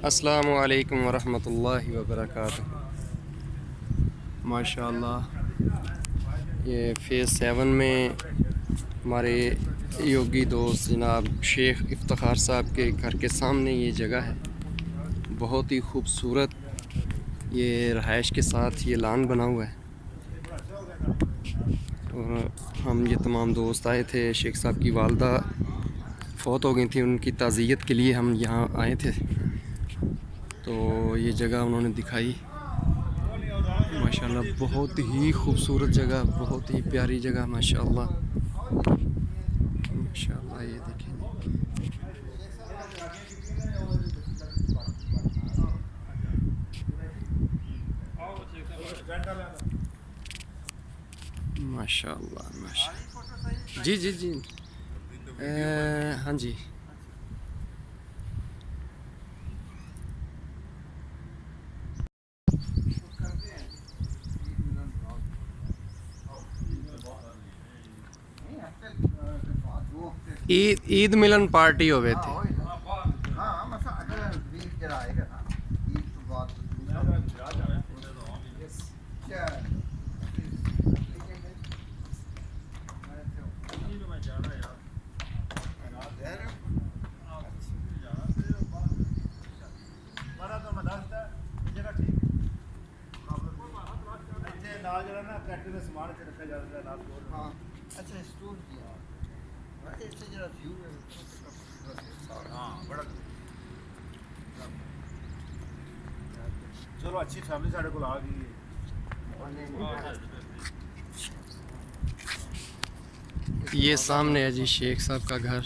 अस्सलामु अलैकुम वरहमतुल्लाहि वबरकातुहू। माशाअल्लाह, ये फ़ेज़ 7 में हमारे योगी दोस्त जनाब शेख इफ्तिखार साहब के घर के सामने ये जगह है। बहुत ही खूबसूरत ये रहायश के साथ ये लान बना हुआ है। और हम ये तमाम दोस्त आए थे। शेख साहब की वालदा फ़ौत हो गई थी, उनकी ताज़ियत के लिए हम यहाँ आए थे। तो ये जगह उन्होंने दिखाई। माशाल्लाह बहुत ही खूबसूरत जगह, बहुत ही प्यारी जगह। माशाल्लाह माशाल्लाह, ये देखें माशाल्लाह माशाल्लाह। जी जी जी, हाँ जी। ईद मिलन पार्टी हो गए थे। चलो अच्छी फैमिली साढ़े को आ गई है। ये सामने है जी शेख साहब का घर।